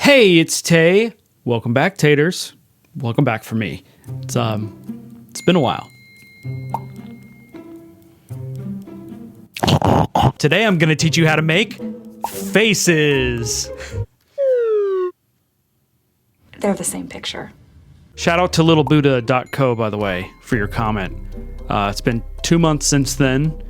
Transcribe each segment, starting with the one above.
Hey, it's Tay. Welcome back, Taytors. Welcome back for me. It's been a while. Today I'm going to teach you how to make faces. They're the same picture. Shout out to littlebuddha.co, by the way, for your comment. It's been 2 months since then,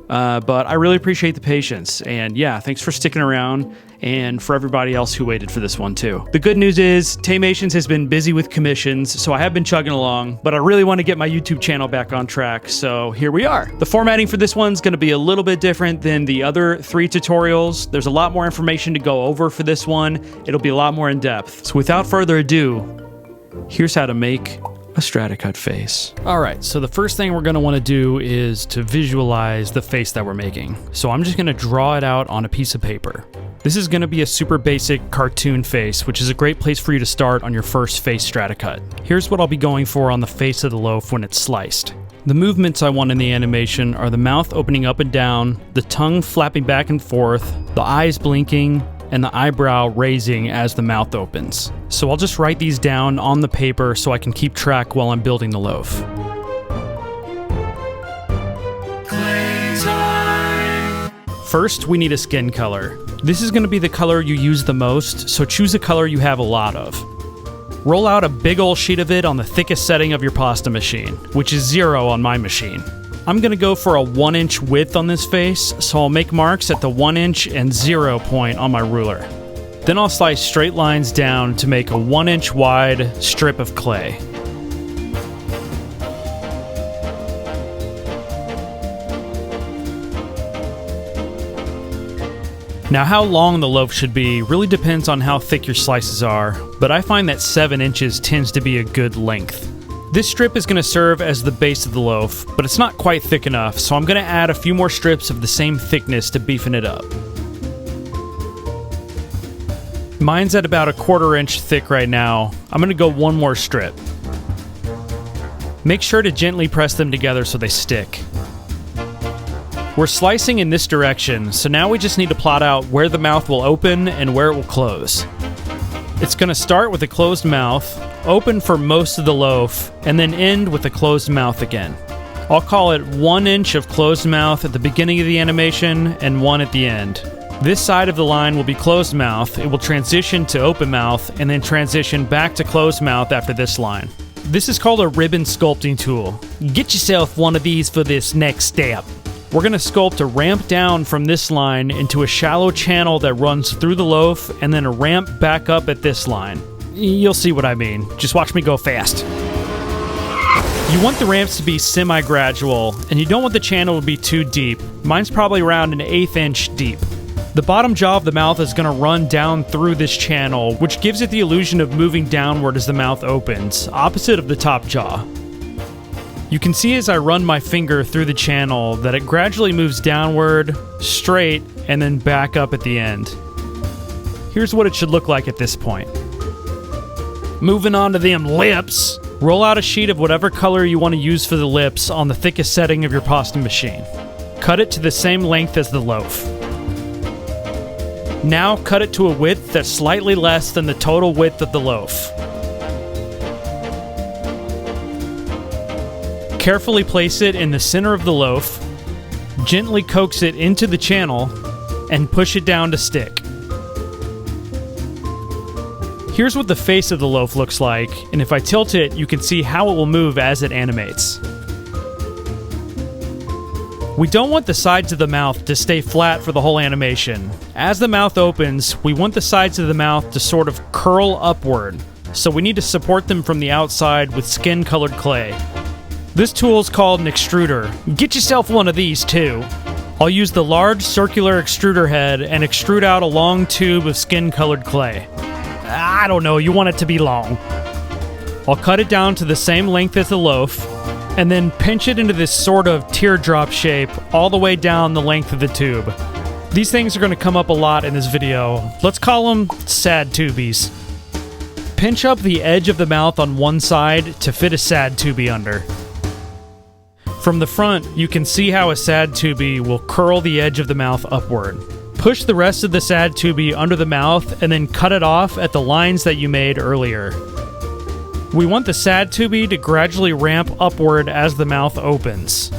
but I really appreciate the patience. And yeah, thanks for sticking around, and for everybody else who waited for this one too. The good news is Taymations has been busy with commissions, so I have been chugging along, but I really want to get my YouTube channel back on track, so here we are. The formatting for this one's going to be a little bit different than the other 3 tutorials. There's a lot more information to go over for this one. It'll be a lot more in depth. So without further ado, here's how to make a Strata-Cut face. All right, so the first thing we're gonna wanna do is to visualize the face that we're making. So I'm just gonna draw it out on a piece of paper. This is gonna be a super basic cartoon face, which is a great place for you to start on your first face Strata-Cut. Here's what I'll be going for on the face of the loaf when it's sliced. The movements I want in the animation are the mouth opening up and down, the tongue flapping back and forth, the eyes blinking, and the eyebrow raising as the mouth opens. So I'll just write these down on the paper so I can keep track while I'm building the loaf. First, we need a skin color. This is going to be the color you use the most, so choose a color you have a lot of. Roll out a big ol' sheet of it on the thickest setting of your pasta machine, which is 0 on my machine. I'm gonna go for a 1-inch width on this face, so I'll make marks at the 1-inch and 0 point on my ruler. Then I'll slice straight lines down to make a 1-inch wide strip of clay. Now, how long the loaf should be really depends on how thick your slices are, but I find that 7 inches tends to be a good length. This strip is going to serve as the base of the loaf, but it's not quite thick enough, so I'm going to add a few more strips of the same thickness to beefing it up. Mine's at about a 1/4 inch thick right now. I'm going to go 1 more strip. Make sure to gently press them together so they stick. We're slicing in this direction, so now we just need to plot out where the mouth will open and where it will close. It's going to start with a closed mouth, open for most of the loaf, and then end with a closed mouth again. I'll call it 1 inch of closed mouth at the beginning of the animation and 1 at the end. This side of the line will be closed mouth, it will transition to open mouth, and then transition back to closed mouth after this line. This is called a ribbon sculpting tool. Get yourself one of these for this next step. We're going to sculpt a ramp down from this line into a shallow channel that runs through the loaf, and then a ramp back up at this line. You'll see what I mean. Just watch me go fast. You want the ramps to be semi-gradual, and you don't want the channel to be too deep. Mine's probably around an 1/8 inch deep. The bottom jaw of the mouth is going to run down through this channel, which gives it the illusion of moving downward as the mouth opens, opposite of the top jaw. You can see as I run my finger through the channel that it gradually moves downward, straight, and then back up at the end. Here's what it should look like at this point. Moving on to them lips. Roll out a sheet of whatever color you want to use for the lips on the thickest setting of your pasta machine. Cut it to the same length as the loaf. Now cut it to a width that's slightly less than the total width of the loaf. Carefully place it in the center of the loaf, gently coax it into the channel, and push it down to stick. Here's what the face of the loaf looks like, and if I tilt it, you can see how it will move as it animates. We don't want the sides of the mouth to stay flat for the whole animation. As the mouth opens, we want the sides of the mouth to sort of curl upward, so we need to support them from the outside with skin-colored clay. This tool is called an extruder. Get yourself one of these too. I'll use the large circular extruder head and extrude out a long tube of skin-colored clay. I don't know, you want it to be long. I'll cut it down to the same length as the loaf, and then pinch it into this sort of teardrop shape all the way down the length of the tube. These things are going to come up a lot in this video. Let's call them sad tubies. Pinch up the edge of the mouth on one side to fit a sad tubie under. From the front, you can see how a sad tubie will curl the edge of the mouth upward. Push the rest of the sad tubie under the mouth and then cut it off at the lines that you made earlier. We want the sad tubie to gradually ramp upward as the mouth opens.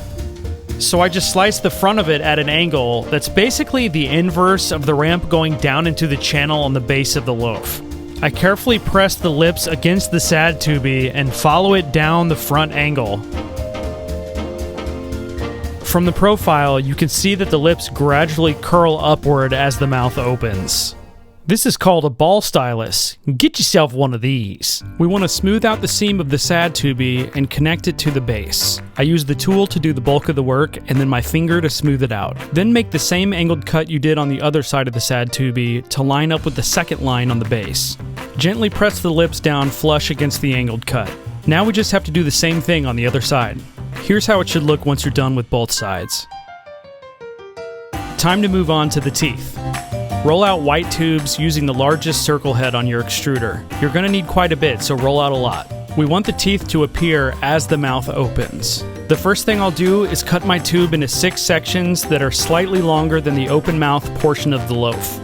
So I just slice the front of it at an angle that's basically the inverse of the ramp going down into the channel on the base of the loaf. I carefully press the lips against the sad tubie and follow it down the front angle. From the profile, you can see that the lips gradually curl upward as the mouth opens. This is called a ball stylus. Get yourself one of these. We want to smooth out the seam of the sad tubie and connect it to the base. I use the tool to do the bulk of the work and then my finger to smooth it out. Then make the same angled cut you did on the other side of the sad tubie to line up with the second line on the base. Gently press the lips down flush against the angled cut. Now we just have to do the same thing on the other side. Here's how it should look once you're done with both sides. Time to move on to the teeth. Roll out white tubes using the largest circle head on your extruder. You're going to need quite a bit, so roll out a lot. We want the teeth to appear as the mouth opens. The first thing I'll do is cut my tube into 6 sections that are slightly longer than the open mouth portion of the loaf.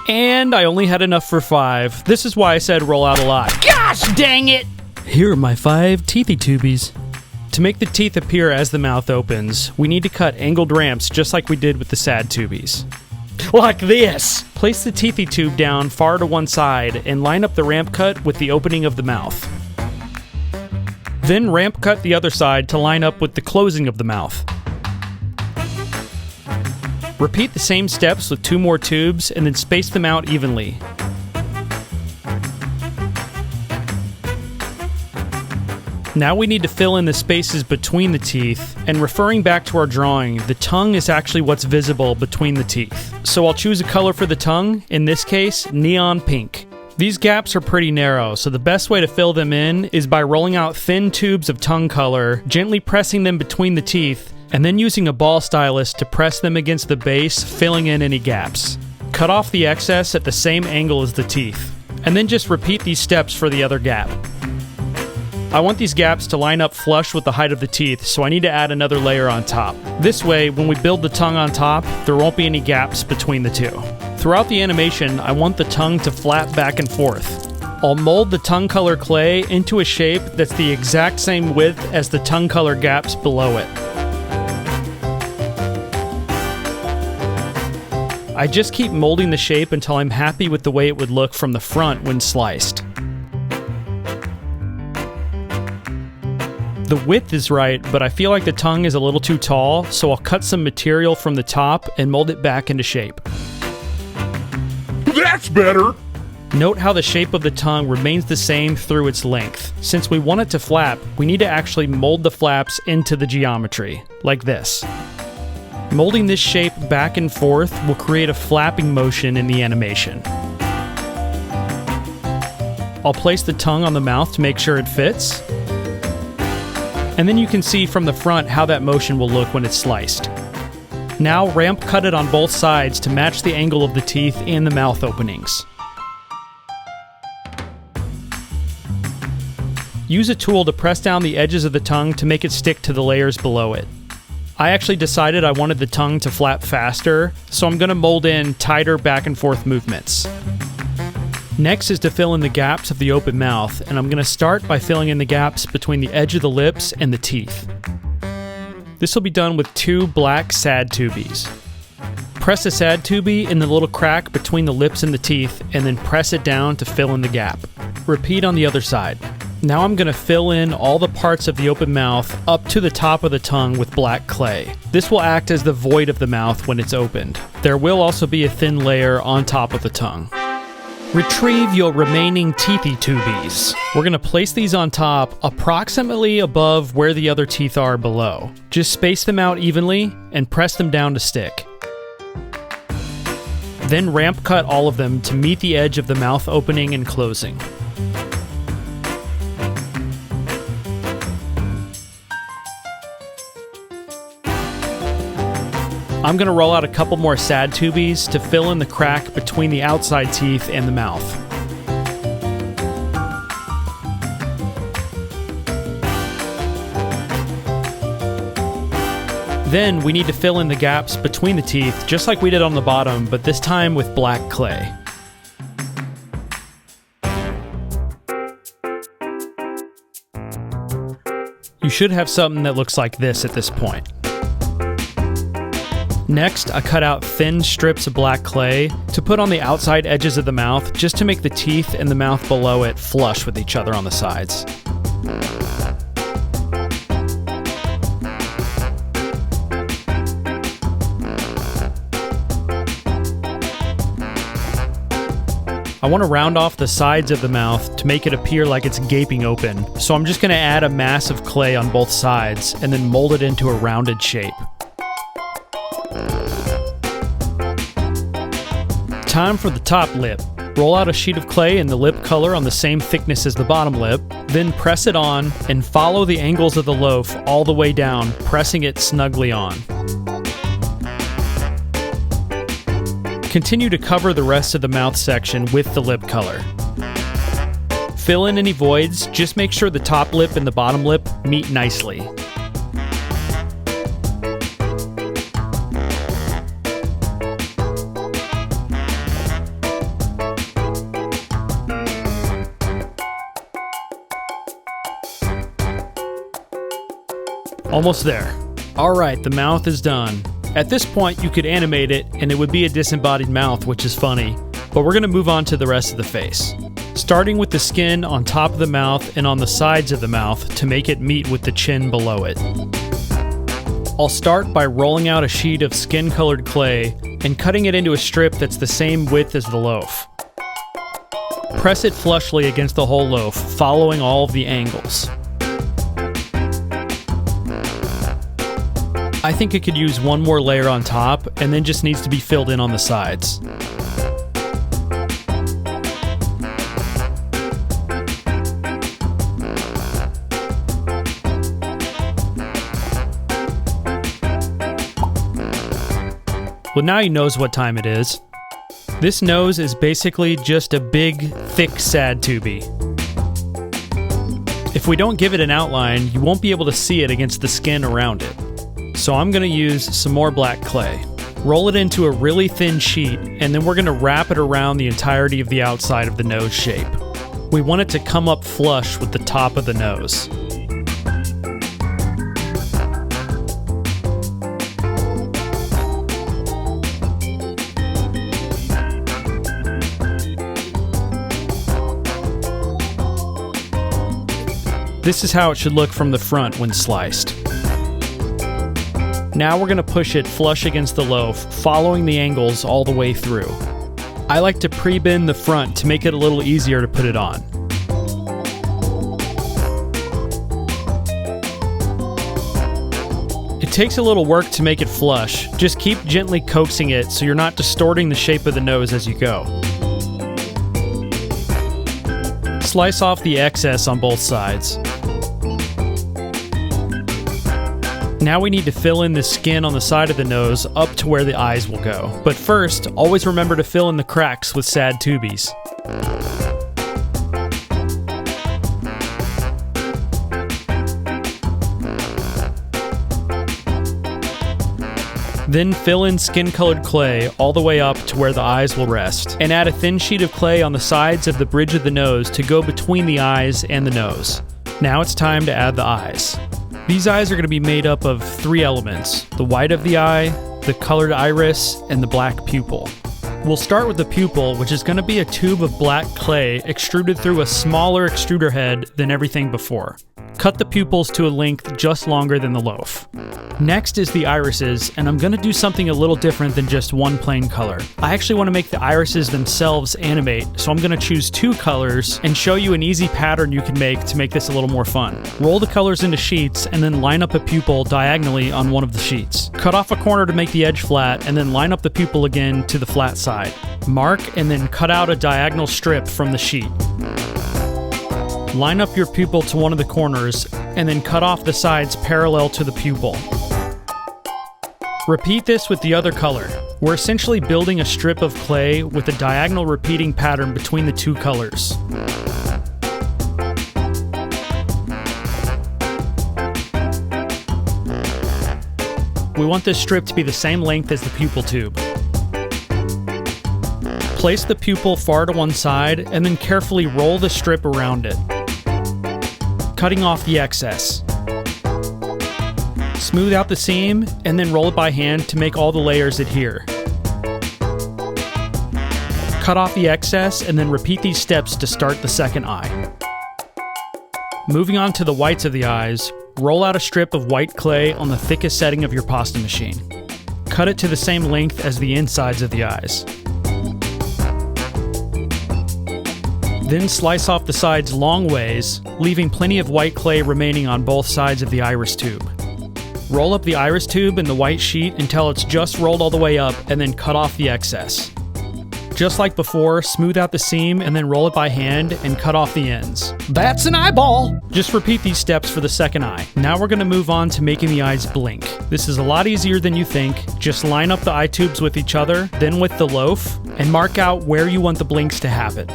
And I only had enough for 5. This is why I said roll out a lot. Gosh dang it! Here are my 5 teethy tubies. To make the teeth appear as the mouth opens, we need to cut angled ramps just like we did with the sad tubies. Like this! Place the teethy tube down far to one side and line up the ramp cut with the opening of the mouth. Then ramp cut the other side to line up with the closing of the mouth. Repeat the same steps with 2 more tubes and then space them out evenly. Now we need to fill in the spaces between the teeth, and referring back to our drawing, the tongue is actually what's visible between the teeth. So I'll choose a color for the tongue, in this case, neon pink. These gaps are pretty narrow, so the best way to fill them in is by rolling out thin tubes of tongue color, gently pressing them between the teeth, and then using a ball stylus to press them against the base, filling in any gaps. Cut off the excess at the same angle as the teeth, and then just repeat these steps for the other gap. I want these gaps to line up flush with the height of the teeth, so I need to add another layer on top. This way, when we build the tongue on top, there won't be any gaps between the two. Throughout the animation, I want the tongue to flap back and forth. I'll mold the tongue color clay into a shape that's the exact same width as the tongue color gaps below it. I just keep molding the shape until I'm happy with the way it would look from the front when sliced. The width is right, but I feel like the tongue is a little too tall, so I'll cut some material from the top and mold it back into shape. That's better! Note how the shape of the tongue remains the same through its length. Since we want it to flap, we need to actually mold the flaps into the geometry, like this. Molding this shape back and forth will create a flapping motion in the animation. I'll place the tongue on the mouth to make sure it fits. And then you can see from the front how that motion will look when it's sliced. Now ramp cut it on both sides to match the angle of the teeth and the mouth openings. Use a tool to press down the edges of the tongue to make it stick to the layers below it. I actually decided I wanted the tongue to flap faster, so I'm going to mold in tighter back and forth movements. Next is to fill in the gaps of the open mouth, and I'm going to start by filling in the gaps between the edge of the lips and the teeth. This will be done with 2 black sad tubies. Press a sad tubie in the little crack between the lips and the teeth, and then press it down to fill in the gap. Repeat on the other side. Now I'm going to fill in all the parts of the open mouth up to the top of the tongue with black clay. This will act as the void of the mouth when it's opened. There will also be a thin layer on top of the tongue. Retrieve your remaining teethy tubies. We're going to place these on top approximately above where the other teeth are below. Just space them out evenly and press them down to stick. Then ramp cut all of them to meet the edge of the mouth opening and closing. I'm going to roll out a couple more sad tubies to fill in the crack between the outside teeth and the mouth. Then we need to fill in the gaps between the teeth, just like we did on the bottom, but this time with black clay. You should have something that looks like this at this point. Next, I cut out thin strips of black clay to put on the outside edges of the mouth, just to make the teeth and the mouth below it flush with each other on the sides. I want to round off the sides of the mouth to make it appear like it's gaping open, so I'm just going to add a mass of clay on both sides and then mold it into a rounded shape. Time for the top lip. Roll out a sheet of clay in the lip color on the same thickness as the bottom lip, then press it on and follow the angles of the loaf all the way down, pressing it snugly on. Continue to cover the rest of the mouth section with the lip color. Fill in any voids, just make sure the top lip and the bottom lip meet nicely. Almost there. Alright, the mouth is done. At this point, you could animate it, and it would be a disembodied mouth, which is funny, but we're going to move on to the rest of the face. Starting with the skin on top of the mouth and on the sides of the mouth to make it meet with the chin below it. I'll start by rolling out a sheet of skin-colored clay and cutting it into a strip that's the same width as the loaf. Press it flushly against the whole loaf, following all of the angles. I think it could use one more layer on top, and then just needs to be filled in on the sides. Well, now he knows what time it is. This nose is basically just a big, thick sad tubie. If we don't give it an outline, you won't be able to see it against the skin around it. So I'm going to use some more black clay. Roll it into a really thin sheet, and then we're going to wrap it around the entirety of the outside of the nose shape. We want it to come up flush with the top of the nose. This is how it should look from the front when sliced. Now we're going to push it flush against the loaf, following the angles all the way through. I like to pre-bend the front to make it a little easier to put it on. It takes a little work to make it flush. Just keep gently coaxing it so you're not distorting the shape of the nose as you go. Slice off the excess on both sides. Now we need to fill in the skin on the side of the nose up to where the eyes will go. But first, always remember to fill in the cracks with sad tubies. Then fill in skin-colored clay all the way up to where the eyes will rest, and add a thin sheet of clay on the sides of the bridge of the nose to go between the eyes and the nose. Now it's time to add the eyes. These eyes are going to be made up of 3 elements: the white of the eye, the colored iris, and the black pupil. We'll start with the pupil, which is going to be a tube of black clay extruded through a smaller extruder head than everything before. Cut the pupils to a length just longer than the loaf. Next is the irises, and I'm going to do something a little different than just one plain color. I actually want to make the irises themselves animate, so I'm going to choose 2 colors and show you an easy pattern you can make to make this a little more fun. Roll the colors into sheets and then line up a pupil diagonally on one of the sheets. Cut off a corner to make the edge flat and then line up the pupil again to the flat side. Mark and then cut out a diagonal strip from the sheet. Line up your pupil to one of the corners, and then cut off the sides parallel to the pupil. Repeat this with the other color. We're essentially building a strip of clay with a diagonal repeating pattern between the 2 colors. we want this strip to be the same length as the pupil tube. Place the pupil far to one side and then carefully roll the strip around it, cutting off the excess. Smooth out the seam and then roll it by hand to make all the layers adhere. Cut off the excess and then repeat these steps to start the second eye. Moving on to the whites of the eyes, roll out a strip of white clay on the thickest setting of your pasta machine. Cut it to the same length as the insides of the eyes. Then slice off the sides long ways, leaving plenty of white clay remaining on both sides of the iris tube. Roll up the iris tube in the white sheet until it's just rolled all the way up and then cut off the excess. Just like before, smooth out the seam and then roll it by hand and cut off the ends. That's an eyeball! Just repeat these steps for the second eye. Now we're going to move on to making the eyes blink. This is a lot easier than you think. Just line up the eye tubes with each other, then with the loaf, and mark out where you want the blinks to happen.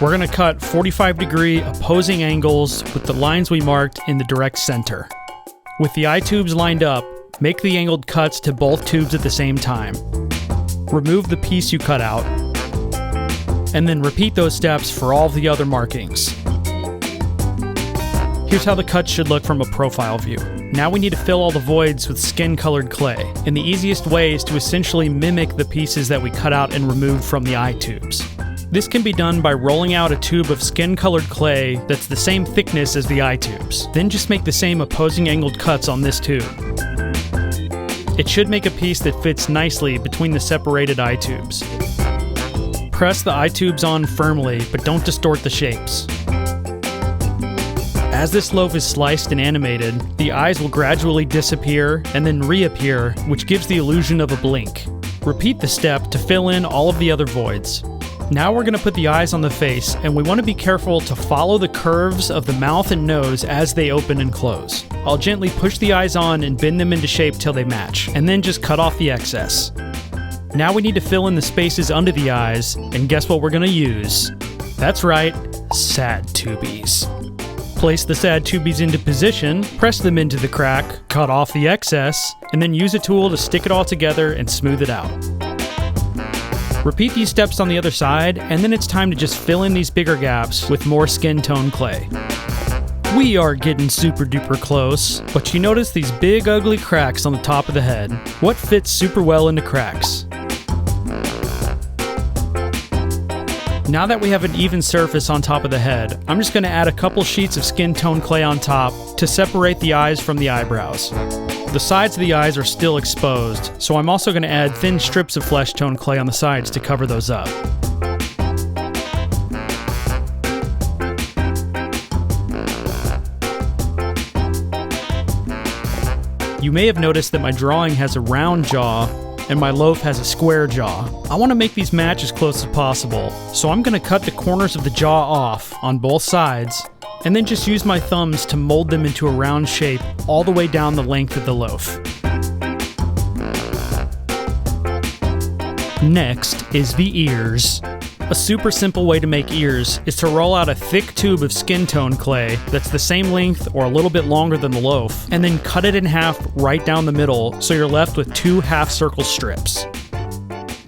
We're going to cut 45-degree opposing angles with the lines we marked in the direct center. With the eye tubes lined up, make the angled cuts to both tubes at the same time. Remove the piece you cut out, and then repeat those steps for all the other markings. Here's how the cuts should look from a profile view. Now we need to fill all the voids with skin-colored clay, and the easiest way is to essentially mimic the pieces that we cut out and removed from the eye tubes. This can be done by rolling out a tube of skin-colored clay that's the same thickness as the eye tubes. Then just make the same opposing angled cuts on this tube. It should make a piece that fits nicely between the separated eye tubes. Press the eye tubes on firmly, but don't distort the shapes. As this loaf is sliced and animated, the eyes will gradually disappear and then reappear, which gives the illusion of a blink. Repeat the step to fill in all of the other voids. Now we're going to put the eyes on the face, and we want to be careful to follow the curves of the mouth and nose as they open and close. I'll gently push the eyes on and bend them into shape till they match, and then just cut off the excess. Now we need to fill in the spaces under the eyes, and guess what we're going to use? That's right, sad tubies. Place the sad tubies into position, press them into the crack, cut off the excess, and then use a tool to stick it all together and smooth it out. Repeat these steps on the other side, and then it's time to just fill in these bigger gaps with more skin tone clay. We are getting super duper close, but you notice these big ugly cracks on the top of the head. What fits super well into cracks? Now that we have an even surface on top of the head, I'm just going to add a couple sheets of skin tone clay on top to separate the eyes from the eyebrows. The sides of the eyes are still exposed, so I'm also going to add thin strips of flesh tone clay on the sides to cover those up. You may have noticed that my drawing has a round jaw and my loaf has a square jaw. I want to make these match as close as possible, so I'm going to cut the corners of the jaw off on both sides, and then just use my thumbs to mold them into a round shape all the way down the length of the loaf. Next is the ears. A super simple way to make ears is to roll out a thick tube of skin tone clay that's the same length or a little bit longer than the loaf, and then cut it in half right down the middle so you're left with 2 half-circle strips.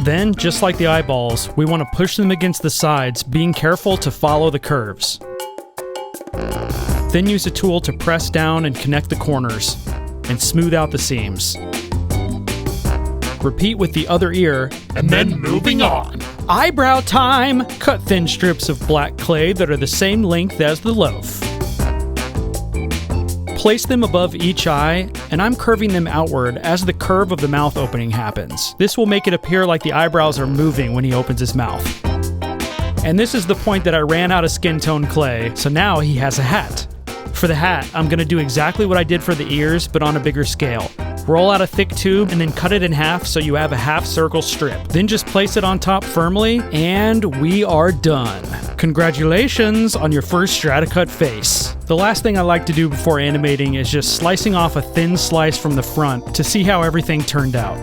Then, just like the eyeballs, we want to push them against the sides, being careful to follow the curves. Then use a tool to press down and connect the corners, and smooth out the seams. Repeat with the other ear, and then moving on. Eyebrow time! Cut thin strips of black clay that are the same length as the loaf. Place them above each eye, and I'm curving them outward as the curve of the mouth opening happens. This will make it appear like the eyebrows are moving when he opens his mouth. And this is the point that I ran out of skin tone clay, so now he has a hat. For the hat, I'm going to do exactly what I did for the ears, but on a bigger scale. Roll out a thick tube and then cut it in half so you have a half-circle strip. Then just place it on top firmly, and we are done. Congratulations on your first Strata-Cut face. The last thing I like to do before animating is just slicing off a thin slice from the front to see how everything turned out.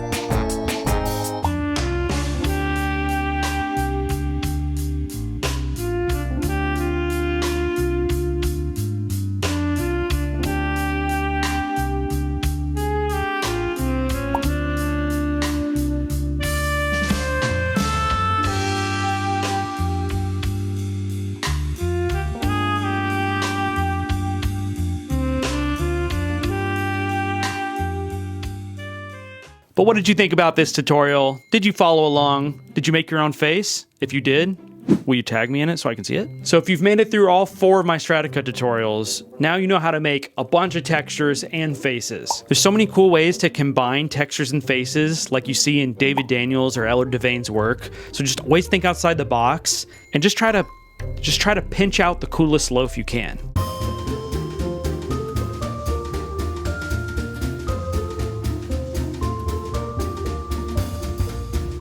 But what did you think about this tutorial? Did you follow along? Did you make your own face? If you did, will you tag me in it so I can see it? So if you've made it through all 4 of my Strata-Cut tutorials, now you know how to make a bunch of textures and faces. There's so many cool ways to combine textures and faces like you see in David Daniels or Eller Devein's work. So just always think outside the box and just try to pinch out the coolest loaf you can.